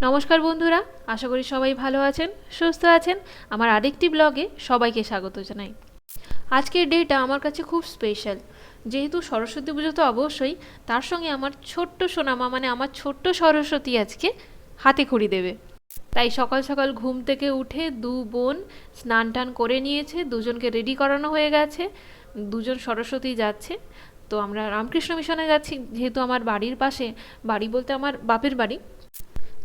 নমস্কার বন্ধুরা, আশা করি সবাই ভালো আছেন, সুস্থ আছেন। আমার আরেকটি ব্লগে সবাইকে স্বাগত জানাই। আজকের ডেটা আমার কাছে খুব স্পেশাল। যেহেতু সরস্বতী পুজো তো অবশ্যই, তার সঙ্গে আমার ছোট্ট সোনামা মানে আমার ছোট্ট সরস্বতী আজকে হাতে খড়ি দেবে। তাই সকাল সকাল ঘুম থেকে উঠে দু বোন স্নান টান করে নিয়েছে, দুজনকে রেডি করানো হয়ে গেছে, দুজন সরস্বতী যাচ্ছে। তো আমরা রামকৃষ্ণ মিশনে যাচ্ছি, যেহেতু আমার বাড়ির পাশে, বাড়ি বলতে আমার বাপের বাড়ি,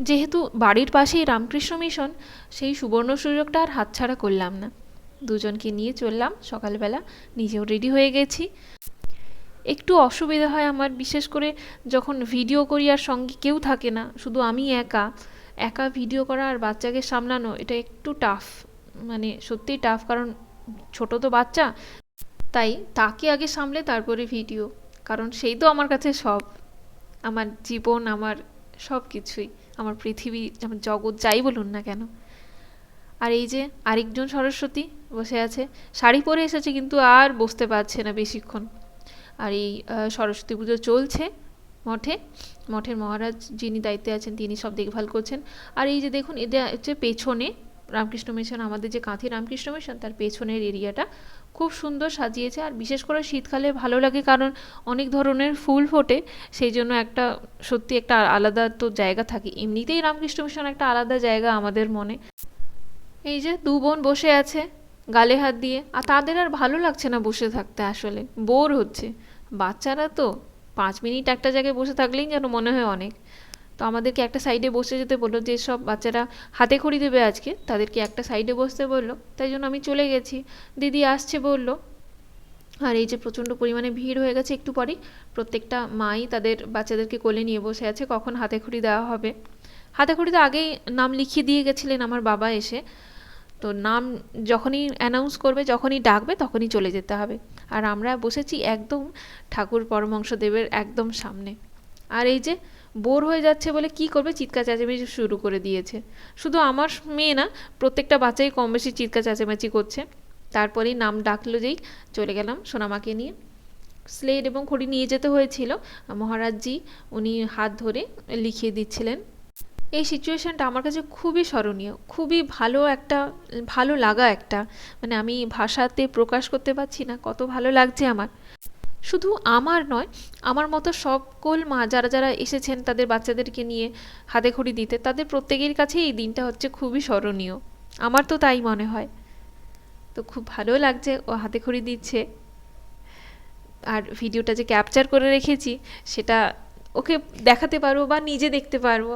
যেহেতু বাড়ির পাশেই রামকৃষ্ণ মিশন, সেই সুবর্ণ সুযোগটা আর হাতছাড়া করলাম না। দুজনকে নিয়ে চললাম সকালবেলা, নিজেও রেডি হয়ে গেছি। একটু অসুবিধা হয় আমার, বিশেষ করে যখন ভিডিও করি আর সঙ্গে কেউ থাকে না, শুধু আমি একা একা ভিডিও করা আর বাচ্চাকে সামলানো, এটা একটু টাফ, মানে সত্যিই টাফ। কারণ ছোট তো বাচ্চা, তাই তাকে আগে সামলে তারপরে ভিডিও, কারণ সেই তো আমার কাছে সব, আমার জীবন, আমার সব কিছুই, আমার পৃথিবী, আমার জগৎ, যাই বলুন না কেন। আর এই যে আরেকজন সরস্বতী বসে আছে, শাড়ি পরে এসেছে কিন্তু আর বসতে পারছে না বেশিক্ষণ। আর এই সরস্বতী পুজো চলছে মঠে, মঠের মহারাজ যিনি দায়িত্বে আছেন তিনি সব দেখভাল করছেন। আর এই যে দেখুন, এটা হচ্ছে পেছনে রামকৃষ্ণ মিশন, আমাদের যে কাঁথি রামকৃষ্ণ মিশন, তার পেছনের এরিয়াটা খুব সুন্দর সাজিয়েছে। আর বিশেষ করে শীতকালে ভালো লাগে, কারণ অনেক ধরনের ফুল ফোটে, সেই জন্য একটা সত্যি একটা আলাদা তো জায়গা থাকে। এমনিতেই রামকৃষ্ণ মিশন একটা আলাদা জায়গা আমাদের মনে। এই যে দু বোন বসে আছে গালে হাত দিয়ে, আর তাদের আর ভালো লাগছে না বসে থাকতে, আসলে বোর হচ্ছে। বাচ্চারা তো 5 মিনিট একটা জায়গায় বসে থাকলেই যেন মনে হয় অনেক। তো আমাদেরকে একটা সাইডে বসে যেতে বললো, যেসব বাচ্চারা হাতে খড়ি দেবে আজকে তাদেরকে একটা সাইডে বসতে বললো, তাই জন্য আমি চলে গেছি। দিদি আসছে বললো। আর এই যে প্রচণ্ড পরিমাণে ভিড় হয়ে গেছে, একটু পরেই প্রত্যেকটা মাই তাদের বাচ্চাদেরকে কোলে নিয়ে বসে আছে, কখন হাতে খড়ি দেওয়া হবে। হাতে খড়িতে আগেই নাম লিখিয়ে দিয়ে গেছিলেন আমার বাবা এসে। তো নাম যখনই অ্যানাউন্স করবে, যখনই ডাকবে, তখনই চলে যেতে হবে। আর আমরা বসেছি একদম ঠাকুর পরমহংসদেবের একদম সামনে। আর এই যে বোর হয়ে যাচ্ছে বলে কি করবে, চিৎকার চেঁচামেচি শুরু করে দিয়েছে। শুধু আমার মেয়ে না, প্রত্যেকটা বাচ্চাই কম বেশি চিৎকার চেঁচামেচি করছে। তারপরেই নাম ডাকলো, যেই চলে গেলাম সোনামাকে নিয়ে। স্লেট এবং খড়ি নিয়ে যেতে হয়েছিল, মহারাজজি উনি হাত ধরে লিখিয়ে দিচ্ছিলেন। এই সিচুয়েশানটা আমার কাছে খুবই স্মরণীয়, খুবই ভালো একটা, ভালো লাগা একটা, মানে আমি ভাষাতে প্রকাশ করতে পারছি না কত ভালো লাগছে আমার। শুধু আমার নয়, আমার মতো সকল মা যারা যারা এসেছেন তাদের বাচ্চাদেরকে নিয়ে হাতে খড়ি দিতে, তাদের প্রত্যেকের কাছে এই দিনটা হচ্ছে খুবই স্মরণীয়। আমার তো তাই মনে হয়। তো খুব ভালো লাগছে ও হাতে খড়ি দিচ্ছে। আর ভিডিওটা যে ক্যাপচার করে রেখেছি, সেটা ওকে দেখাতে পারবো বা নিজে দেখতে পারবো,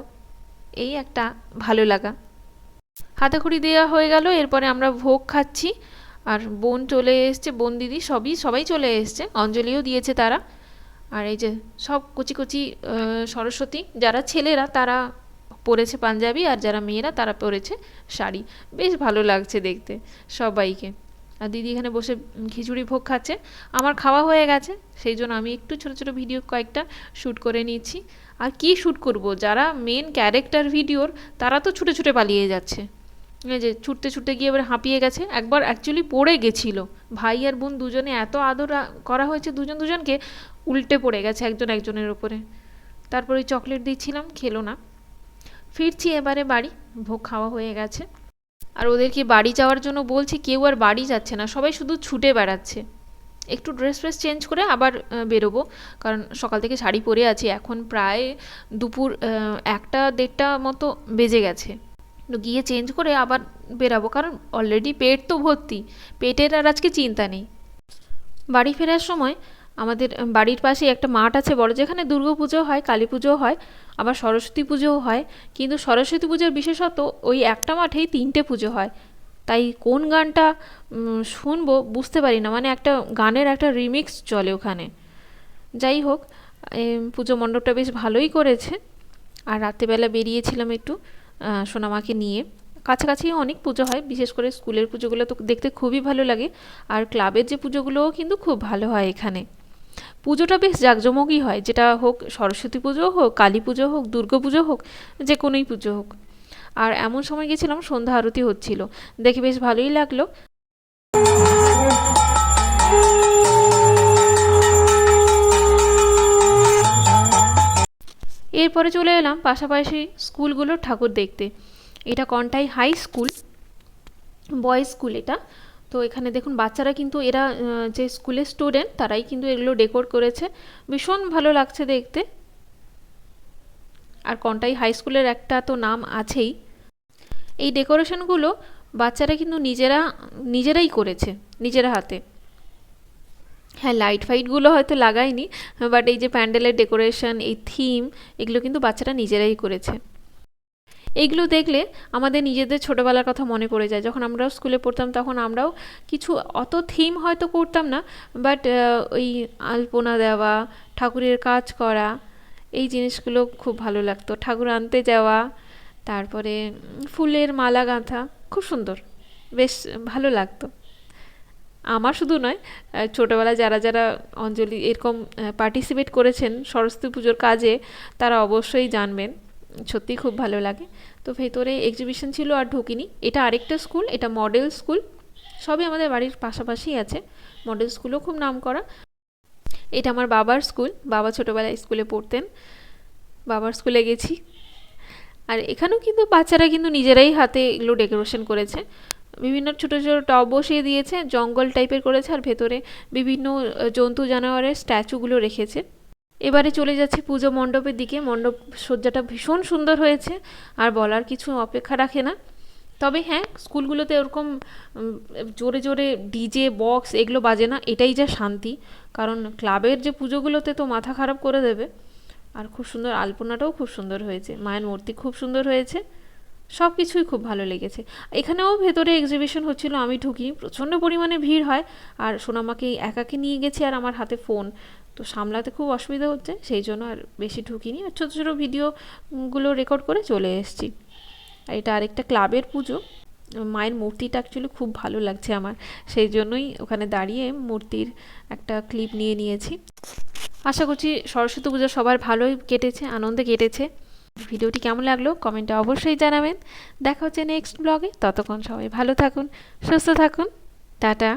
এই একটা ভালো লাগা। হাতাখড়ি দেওয়া হয়ে গেল, এরপরে আমরা ভোগ খাচ্ছি। আর বোন চলে এসছে, বোন দিদি সবাই চলে এসছে, অঞ্জলিও দিয়েছে তারা। আর এই যে সব কচি কচি সরস্বতী, যারা ছেলেরা তারা পরেছে পাঞ্জাবি, আর যারা মেয়েরা তারা পরেছে শাড়ি। বেশ ভালো লাগছে দেখতে সবাইকে। আর দিদি এখানে বসে খিচুড়ি ভোগ খাচ্ছে। আমার খাওয়া হয়ে গেছে, সেই জন্য আমি একটু ছোট ছোট ভিডিও কয়েকটা শ্যুট করে নিচ্ছি। আর কি শ্যুট করব, যারা মেন ক্যারেক্টার ভিডিওর তারা তো ছুটে ছুটে পালিয়ে যাচ্ছে। এই যে ছুটতে ছুটতে গিয়ে এবার হাঁপিয়ে গেছে, একবার অ্যাকচুয়ালি পড়ে গেছিলো। ভাই আর বোন দুজনে এত আদর করা হয়েছে, দুজন দুজনকে, উল্টে পড়ে গেছে একজন একজনের ওপরে। তারপরে চকলেট দিচ্ছিলাম, খেলো না। ফিরছি এবারে বাড়ি, ভোগ খাওয়া হয়ে গেছে। আর ওদেরকে বাড়ি যাওয়ার জন্য বলছি, কেউ আর বাড়ি যাচ্ছে না, সবাই শুধু ছুটে বেড়াচ্ছে। একটু ড্রেস ফ্রেস চেঞ্জ করে আবার বেরোবো, কারণ সকাল থেকে শাড়ি পরে আছি। এখন প্রায় দুপুর 1টা 1:30 মতো বেজে গেছে। তো গিয়ে চেঞ্জ করে আবার বেরাবো, কারণ অলরেডি পেট তো ভর্তি, পেটের আর আজকে চিন্তা নেই। বাড়ি ফেরার সময় আমাদের বাড়ির পাশে একটা মাঠ আছে বড়, যেখানে দুর্গা পুজো হয়, কালী পুজো হয়, আবার সরস্বতী পুজোও হয়। কিন্তু সরস্বতী পুজোর বিশেষত ওই একটা মাঠেই 3টে পুজো হয়। তাই কোন গানটা শুনবো বুঝতে পারি না, মানে একটা গানের একটা রিমিক্স চলে ওখানে। যাই হোক, পুজো মণ্ডপটা বেশ ভালোই করেছে। আর রাত্রেবেলা বেরিয়েছিলাম একটু সোনামাকে নিয়ে। কাছাকাছি অনেক পুজো হয়, বিশেষ করে স্কুলের পুজোগুলো তো দেখতে খুবই ভালো লাগে। আর ক্লাবের যে পুজোগুলোও কিন্তু খুব ভালো হয় এখানে। পুজোটা বেশ জাঁকজমকই হয়, যেটা হোক সরস্বতী পুজো হোক, কালী পুজো হোক, দুর্গা পুজো হোক, যে কোনোই পুজো হোক। আর এমন সময় গেছিলাম সন্ধ্যা আরতি হচ্ছিল, দেখে বেশ ভালোই লাগলো। এর এরপরে চলে এলাম পাশাপাশি স্কুলগুলোর ঠাকুর দেখতে। এটা Contai high school, boys school এটা। তো এখানে দেখুন বাচ্চারা কিন্তু এরা যে স্কুলের স্টুডেন্ট তারাই কিন্তু এগুলো ডেকোর করেছে, ভীষণ ভালো লাগছে দেখতে। আর কন্টাই হাই স্কুলের একটা তো নাম আছেই। এই ডেকোরেশনগুলো বাচ্চারা কিন্তু নিজেরাই করেছে, নিজেরা হাতে। হ্যাঁ, লাইট ফাইটগুলো হয়তো লাগায়নি, বাট এই যে প্যান্ডেলের ডেকোরেশন, এই থিম, এগুলো কিন্তু বাচ্চারা নিজেরাই করেছে। এইগুলো দেখলে আমাদের নিজেদের ছোটোবেলার কথা মনে পড়ে যায়। যখন আমরাও স্কুলে পড়তাম তখন আমরাও কিছু অত থিম হয়তো করতাম না, বাট ওই আলপনা দেওয়া, ঠাকুরের কাজ করা, এই জিনিসগুলো খুব ভালো লাগতো। ঠাকুর আনতে যাওয়া, তারপরে ফুলের মালা গাঁথা, খুব সুন্দর, বেশ ভালো লাগতো। আমার শুধু নয়, ছোটোবেলায় যারা যারা অঞ্জলি এরকম পার্টিসিপেট করেছেন সরস্বতী পুজোর কাজে, তারা অবশ্যই জানবেন, সত্যি খুব ভালো লাগে। তো ভেতরে এক্সিবিশন ছিল আর ঢুকিনি। এটা আরেকটা স্কুল, এটা মডেল স্কুল, সবই আমাদের বাড়ির পাশাপাশি আছে। মডেল স্কুলও খুব নাম করা। এটা আমার বাবার স্কুল, বাবা ছোটোবেলায় স্কুলে পড়তেন, বাবার স্কুলে গেছি। আর এখানেও কিন্তু বাচ্চারা কিন্তু নিজেরাই হাতে এগুলো ডেকোরেশন করেছে। বিভিন্ন ছোটো ছোটো টব বসিয়ে দিয়েছে, জঙ্গল টাইপের করেছে, আর ভেতরে বিভিন্ন জন্তু জানোয়ারের স্ট্যাচুগুলো রেখেছে। এবারে চলে যাচ্ছি পুজো মণ্ডপের দিকে। মণ্ডপ সজ্জাটা ভীষণ সুন্দর হয়েছে, আর বলার কিছু অপেক্ষা রাখে না। তবে হ্যাঁ, স্কুলগুলোতে ওরকম জোরে জোরে ডিজে বক্স এগুলো বাজে না, এটাই যা শান্তি। কারণ ক্লাবের যে পুজোগুলোতে তো মাথা খারাপ করে দেবে। আর খুব সুন্দর, আলপনাটাও খুব সুন্দর হয়েছে, মায়ের মূর্তি খুব সুন্দর হয়েছে, সব কিছুই খুব ভালো লেগেছে। এখানেও ভেতরে এক্সিবিশন হচ্ছিল, আমি ঢুকি, প্রচণ্ড পরিমাণে ভিড় হয়। আর সোনামাকে একাকে নিয়ে গেছি, আর আমার হাতে ফোন, তো সামলাতে খুব অসুবিধা হচ্ছে, সেই জন্য আর বেশি ঢুকিনি, আর ছোটো ছোটো ভিডিওগুলো রেকর্ড করে চলে এসেছি। আর এটা আরেকটা ক্লাবের পুজো। মায়ের মূর্তিটা অ্যাকচুয়ালি খুব ভালো লাগছে আমার, সেই জন্যই ওখানে দাঁড়িয়ে মূর্তির একটা ক্লিপ নিয়ে নিয়েছি। আশা করছি সরস্বতী পুজো সবার ভালোই কেটেছে, আনন্দে কেটেছে। ভিডিওটি কেমন লাগলো কমেন্টে অবশ্যই জানাবেন। দেখা হচ্ছে নেক্সট ব্লগে। ততক্ষণ সবাই ভালো থাকুন, সুস্থ থাকুন, টাটা।